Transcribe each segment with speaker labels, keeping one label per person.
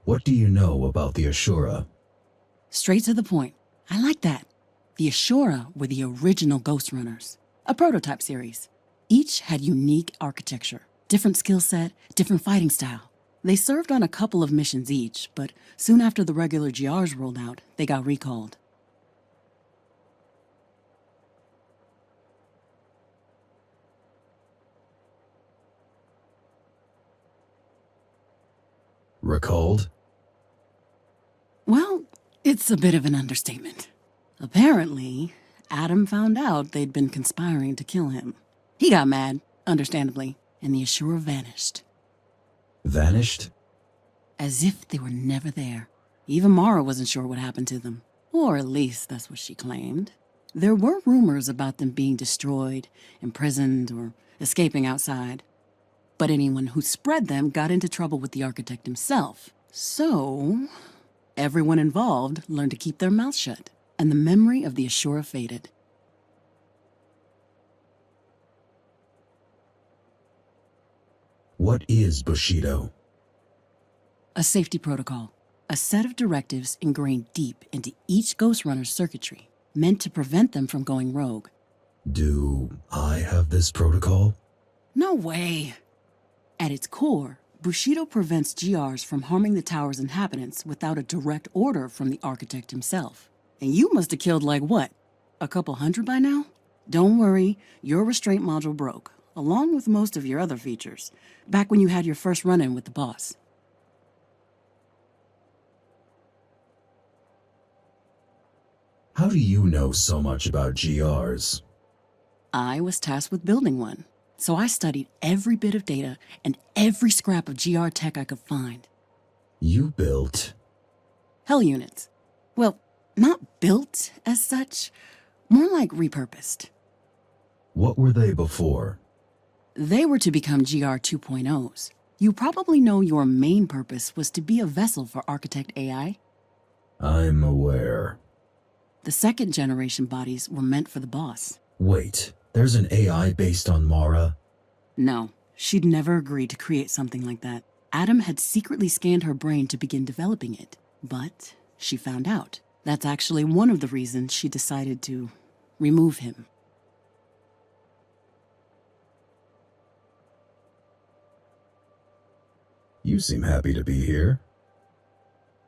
Speaker 1: What do you know about the Ashura?
Speaker 2: Straight to the point. I like that. The Ashura were the original Ghostrunners, a prototype series. Each had unique architecture, different skill set, different fighting style. They served on a couple of missions each, but soon after the regular GRs rolled out, they got recalled.
Speaker 1: Recalled?
Speaker 2: Well, it's a bit of an understatement. Apparently, Adam found out they'd been conspiring to kill him. He got mad, understandably, and the Ashura vanished.
Speaker 1: Vanished?
Speaker 2: As if they were never there. Even Mara wasn't sure what happened to them. Or at least that's what she claimed. There were rumors about them being destroyed, imprisoned, or escaping outside. But anyone who spread them got into trouble with the architect himself. So, everyone involved learned to keep their mouths shut, and the memory of the Ashura faded.
Speaker 1: What is Bushido?
Speaker 2: A safety protocol. A set of directives ingrained deep into each Ghostrunner's circuitry, meant to prevent them from going rogue.
Speaker 1: Do I have this protocol?
Speaker 2: No way! At its core, Bushido prevents GRs from harming the tower's inhabitants without a direct order from the architect himself. And you must have killed like what? A couple hundred by now? Don't worry, your restraint module broke, along with most of your other features, back when you had your first run-in with the boss.
Speaker 1: How do you know so much about GRs?
Speaker 2: I was tasked with building one, so I studied every bit of data and every scrap of GR tech I could find.
Speaker 1: You built?
Speaker 2: Hell units. Well, not built as such, more like repurposed.
Speaker 1: What were they before?
Speaker 2: They were to become GR 2.0s. You probably know your main purpose was to be a vessel for Architect AI.
Speaker 1: I'm aware.
Speaker 2: The second generation bodies were meant for the boss.
Speaker 1: Wait, there's an AI based on Mara?
Speaker 2: No, she'd never agreed to create something like that. Adam had secretly scanned her brain to begin developing it, but she found out. That's actually one of the reasons she decided to remove him.
Speaker 1: You seem happy to be here.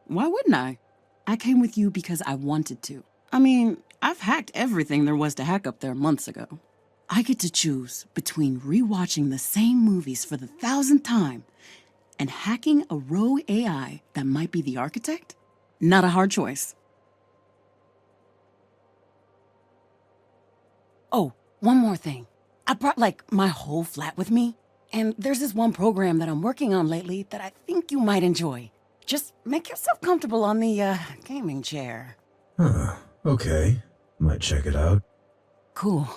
Speaker 2: Why wouldn't I? I came with you because I wanted to. I mean, I've hacked everything there was to hack up there months ago. I get to choose between rewatching the same movies for the 1,000th time and hacking a rogue AI that might be the architect? Not a hard choice. Oh, one more thing. I brought, my whole flat with me. And there's this one program that I'm working on lately that I think you might enjoy. Just make yourself comfortable on the, gaming chair.
Speaker 1: Huh, okay. Might check it out.
Speaker 2: Cool.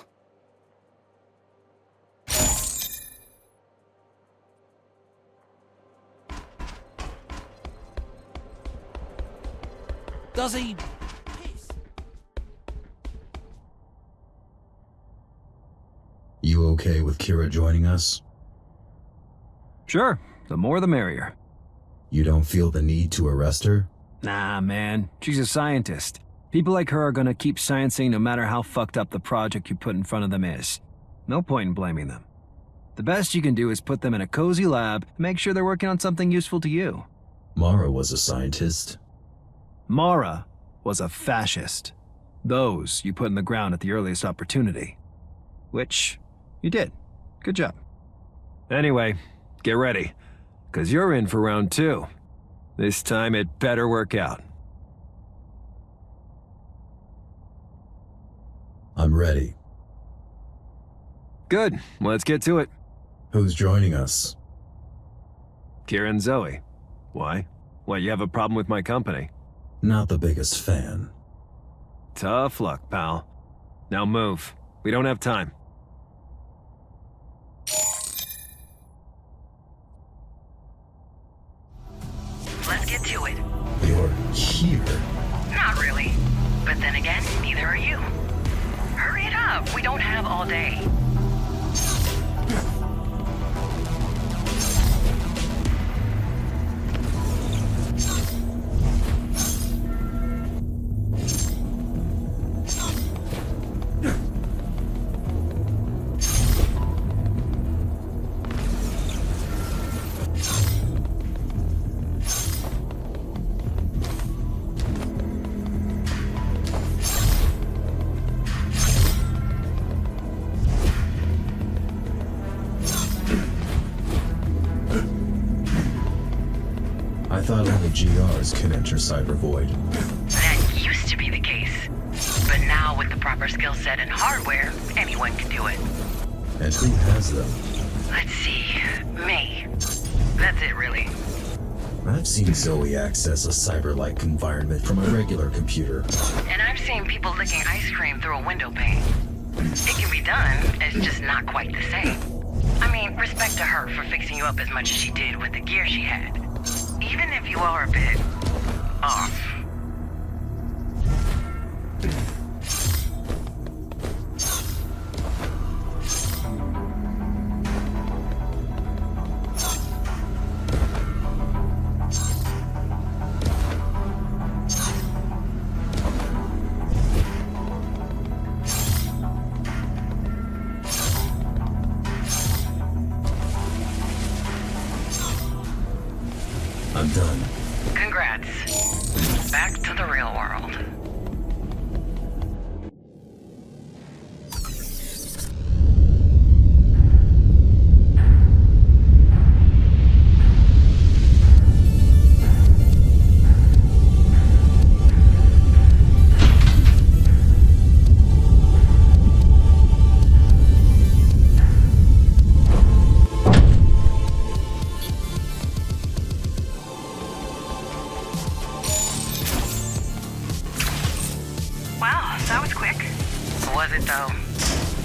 Speaker 3: Does he...
Speaker 1: You okay with Kira joining us?
Speaker 3: Sure, the more the merrier.
Speaker 1: You don't feel the need to arrest her?
Speaker 3: Nah, man, she's a scientist. People like her are gonna keep sciencing no matter how fucked up the project you put in front of them is. No point in blaming them. The best you can do is put them in a cozy lab and make sure they're working on something useful to you.
Speaker 1: Mara was a scientist.
Speaker 3: Mara was a fascist. Those you put in the ground at the earliest opportunity. Which you did. Good job. Anyway, get ready, 'cause you're in for round 2. This time it better work out.
Speaker 1: ready.
Speaker 3: Good, let's get to it.
Speaker 1: Who's joining us?
Speaker 3: Kira and Zoe. Why? What, you have a problem with my company?
Speaker 1: Not the biggest fan.
Speaker 3: Tough luck, pal. Now move. We don't have time.
Speaker 4: Let's get to it.
Speaker 1: You're here?
Speaker 4: Not really. But then again, neither are you. Hurry it up. We don't have all day.
Speaker 1: I thought only GRs can enter Cyber Void.
Speaker 4: That used to be the case. But now with the proper skill set and hardware, anyone can do it.
Speaker 1: And who has them?
Speaker 4: Let's see. May. That's it, really.
Speaker 1: I've seen Zoe access a cyber-like environment from a regular computer.
Speaker 4: And I've seen people licking ice cream through a window pane. It can be done, it's just not quite the same. I mean, respect to her for fixing you up as much as she did with the gear she had. Even if you are a bit off.
Speaker 1: I'm done.
Speaker 4: Congrats. Back to the real world. Wow, that was quick. Was it though?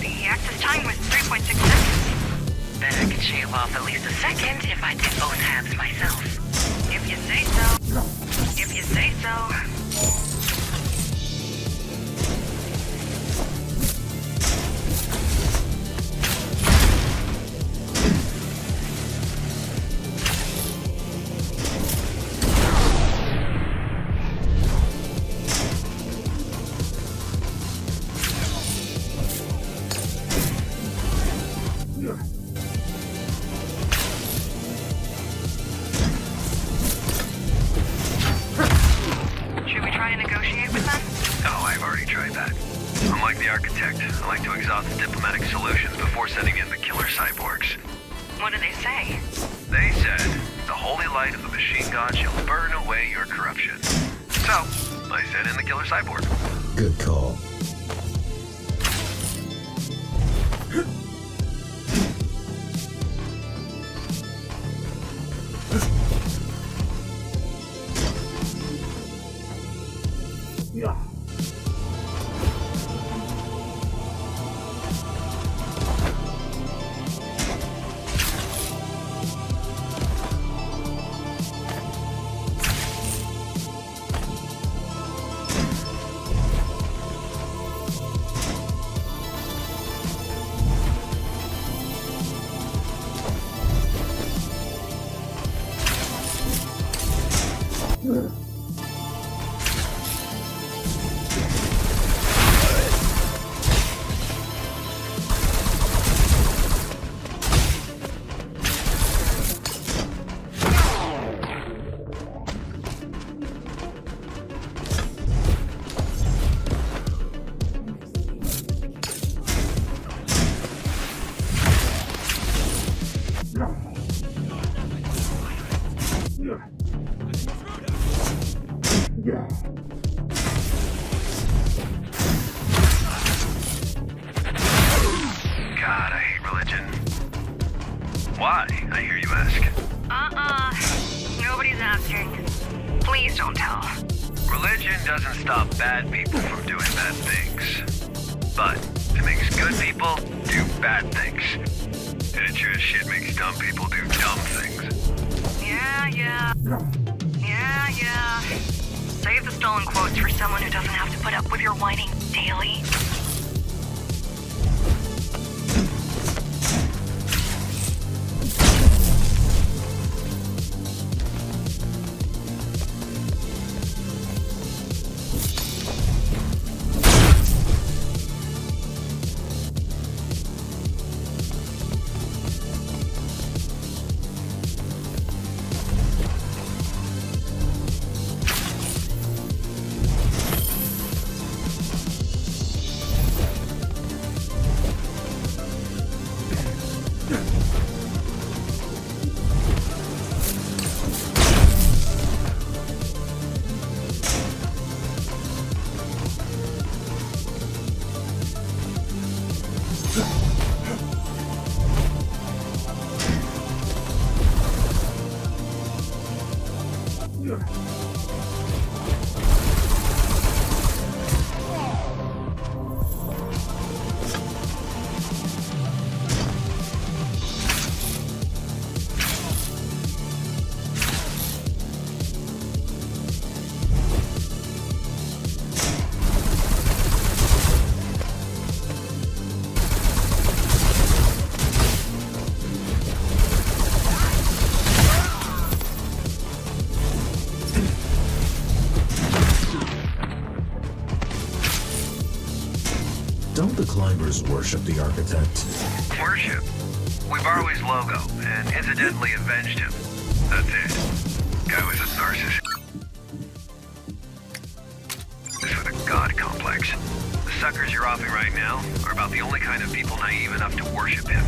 Speaker 4: The access time was 3.6 seconds. Bet I could shave off at least a second if I did both halves myself. If you say so. If you say so. Should we try to negotiate with them?
Speaker 3: Oh, I've already tried that. I'm like the architect. I like to exhaust diplomatic solutions before sending in the killer cyborgs.
Speaker 4: What do they say?
Speaker 3: They said, the holy light of the machine god shall burn away your corruption. So, I sent in the killer cyborg.
Speaker 1: Good call.
Speaker 3: I hear you ask.
Speaker 4: Nobody's asking. Please don't tell.
Speaker 3: Religion doesn't stop bad people from doing bad things. But it makes good people do bad things. And it sure as shit makes dumb people do dumb things.
Speaker 4: Yeah. Save the stolen quotes for someone who doesn't have to put up with your whining daily.
Speaker 1: Don't the climbers worship the architect?
Speaker 3: Worship? We borrow his logo, and incidentally avenged him. That's it. Guy was a narcissist. With a god complex. The suckers you're offing right now are about the only kind of people naive enough to worship him.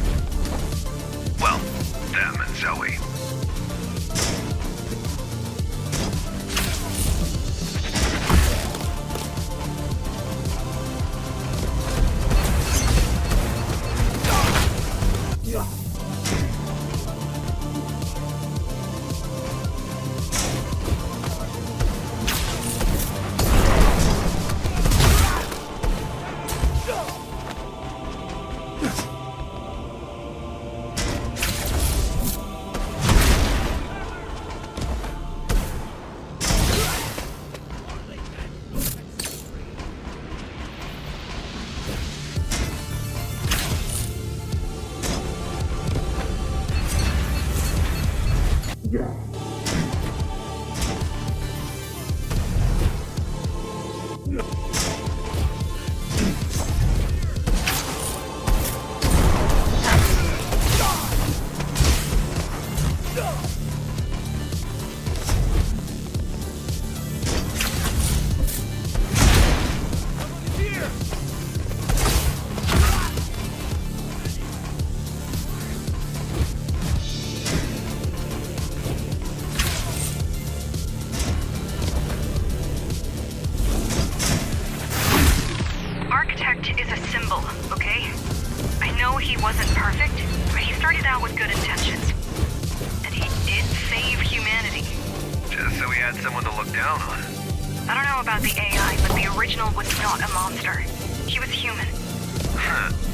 Speaker 3: Well, them and Zoe.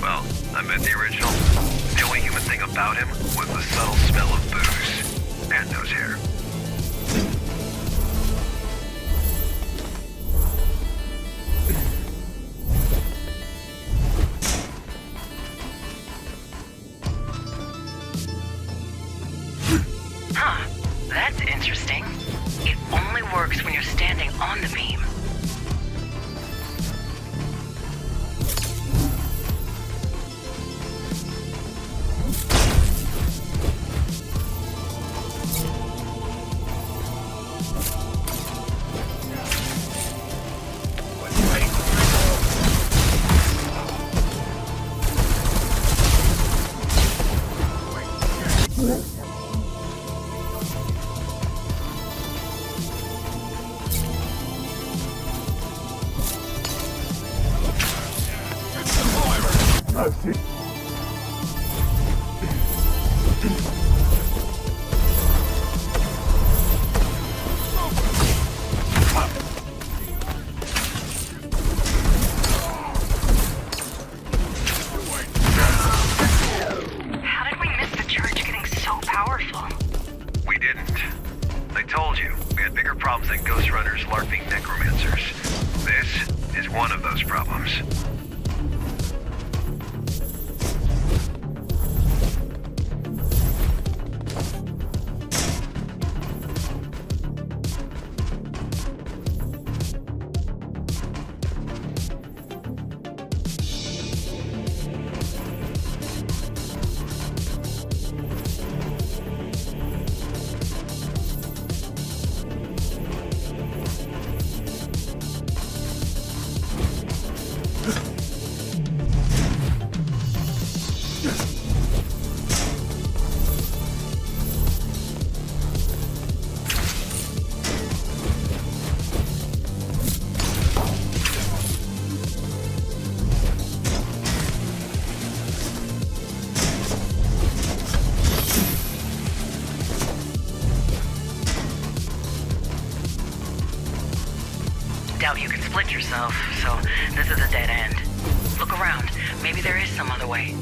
Speaker 3: Well, I met the original. The only human thing about him was the subtle smell of booze and nose hair.
Speaker 4: Huh. That's interesting. It only works when you're standing on the beam.
Speaker 5: those problems.
Speaker 4: Doubt you can split yourself, so this is a dead end. Look around. Maybe there is some other way.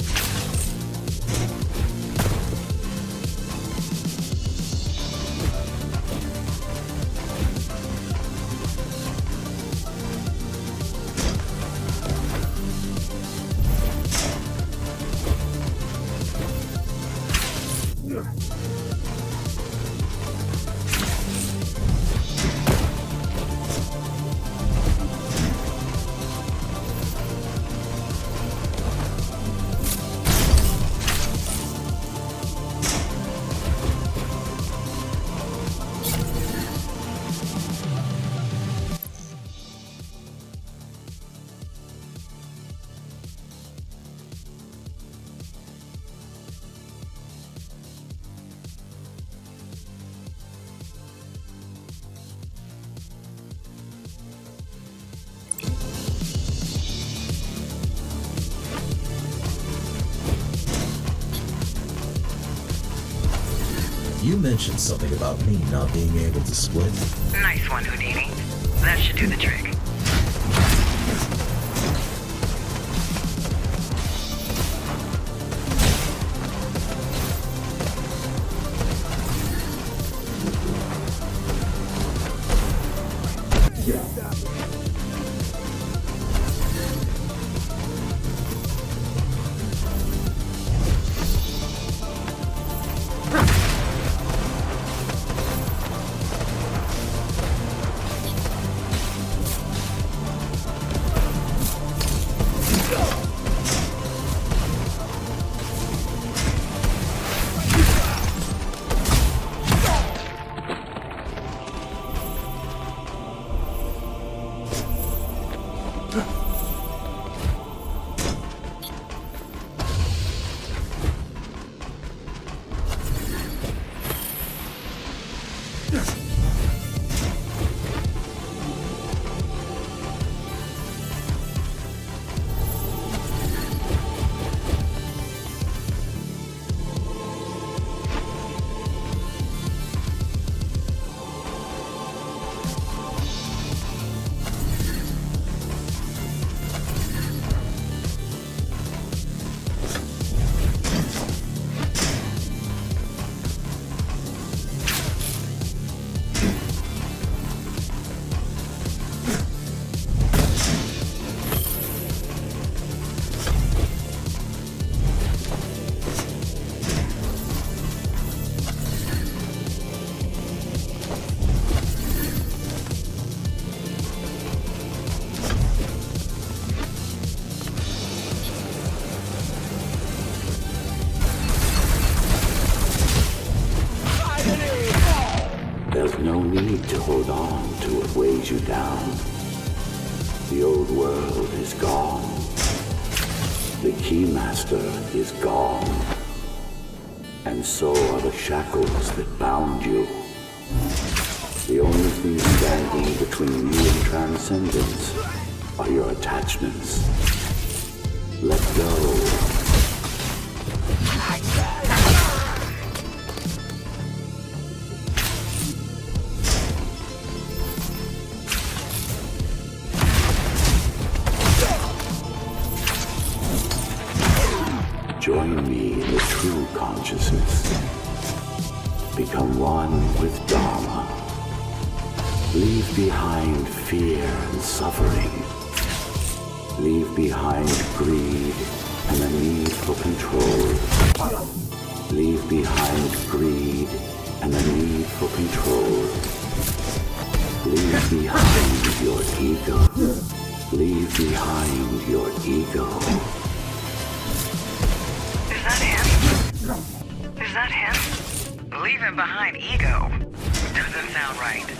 Speaker 1: You mentioned something about me not being able to split.
Speaker 4: Nice one, Houdini. That should do the trick.
Speaker 6: There's no need to hold on to what weighs you down. The old world is gone. The Keymaster is gone. And so are the shackles that bound you. The only thing standing between you and transcendence are your attachments. Let go. Join me in the true consciousness. Become one with Dharma. Leave behind fear and suffering. Leave behind greed and a need for control. Leave behind greed and a need for control. Leave behind your ego. Leave behind your ego.
Speaker 4: Is that him? Is that him? Leaving behind ego? Doesn't sound right.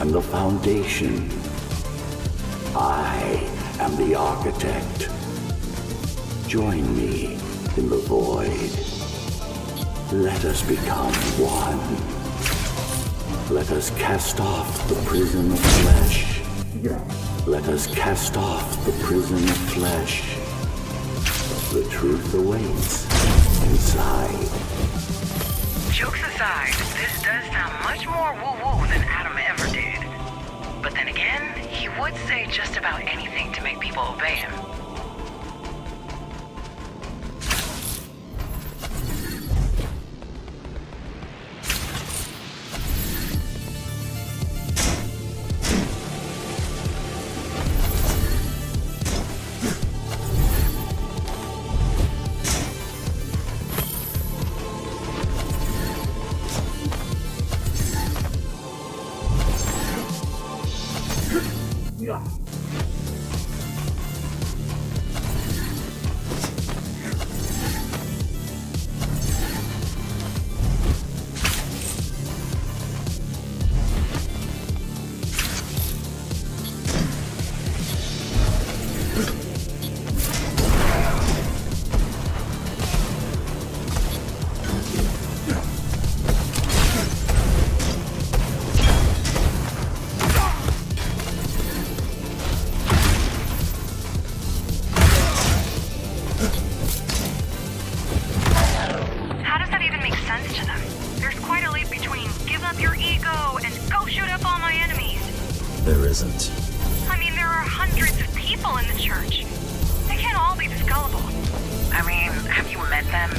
Speaker 6: am the foundation. I am the architect. Join me in the void. Let us become one. Let us cast off the prison of flesh. Let us cast off the prison of flesh. The truth awaits inside.
Speaker 4: Jokes aside, this does sound much more woo-woo than Adam ever did. But then again, he would say just about anything to make people obey him.
Speaker 1: There isn't.
Speaker 4: I mean, there are hundreds of people in the church. They can't all be this gullible. I mean, have you met them?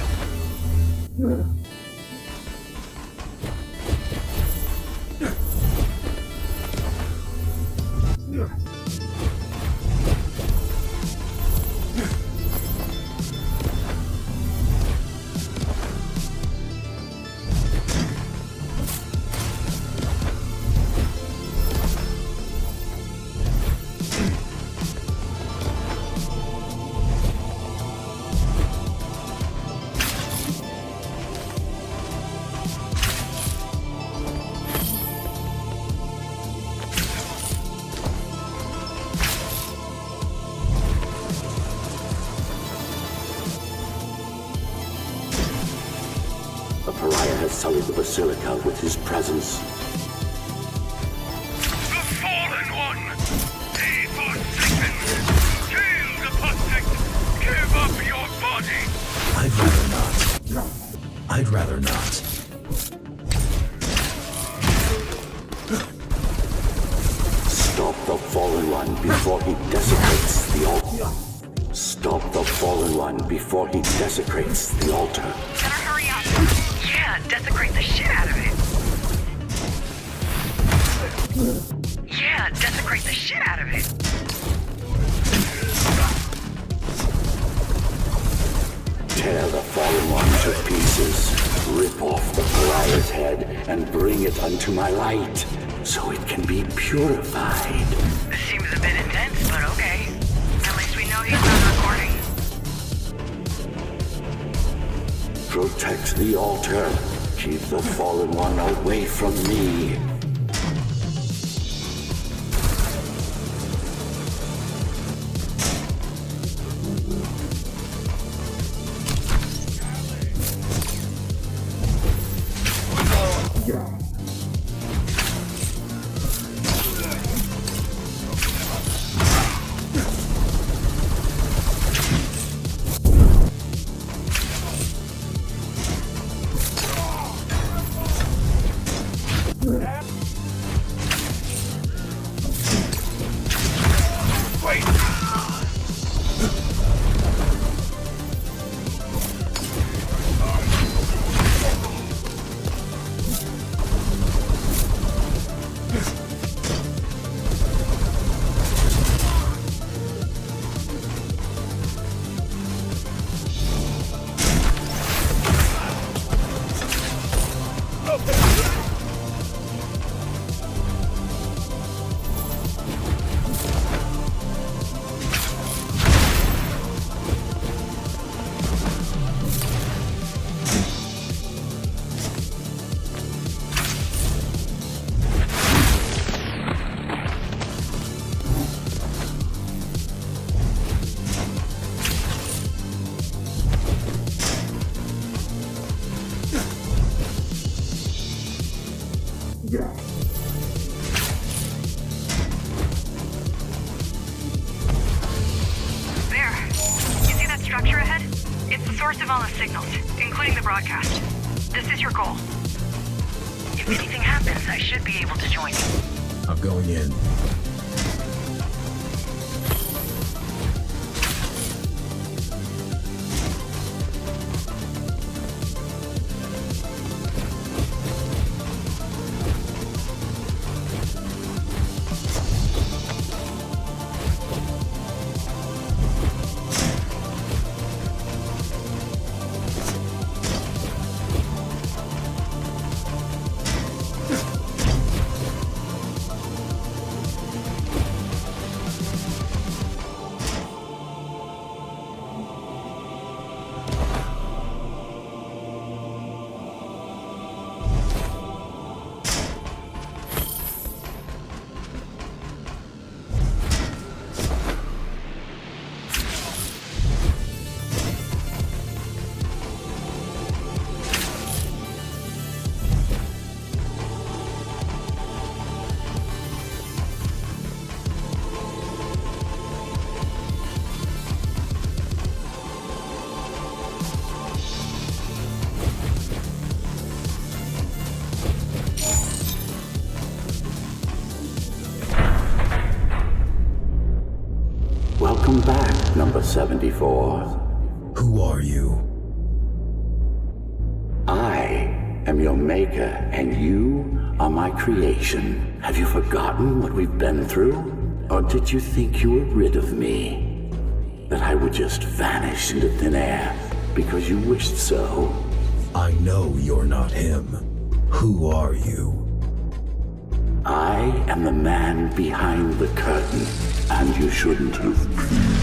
Speaker 6: The pariah has sullied the basilica with his presence.
Speaker 5: The Fallen One! They forsaken!
Speaker 6: he desecrates the altar. Stop the Fallen One before he desecrates the altar.
Speaker 4: Better hurry up. Yeah, desecrate the shit out of it. Yeah, desecrate the shit out of it.
Speaker 6: Tear the Fallen One to pieces. Rip off the pariah's head and bring it unto my light, so it can be purified.
Speaker 4: This seems a bit intense, but okay. At least we know he's not recording.
Speaker 6: Protect the altar. Keep the Fallen One away from me.
Speaker 4: There. You see that structure ahead? It's the source of all the signals, including the broadcast. This is your goal. If anything happens, I should be able to join you.
Speaker 1: I'm going in.
Speaker 6: Welcome back, number 74.
Speaker 1: Who are you?
Speaker 6: I am your maker, and you are my creation. Have you forgotten what we've been through? Or did you think you were rid of me? That I would just vanish into thin air because you wished so?
Speaker 1: I know you're not him. Who are you?
Speaker 6: I am the man behind the curtain, and you shouldn't have been.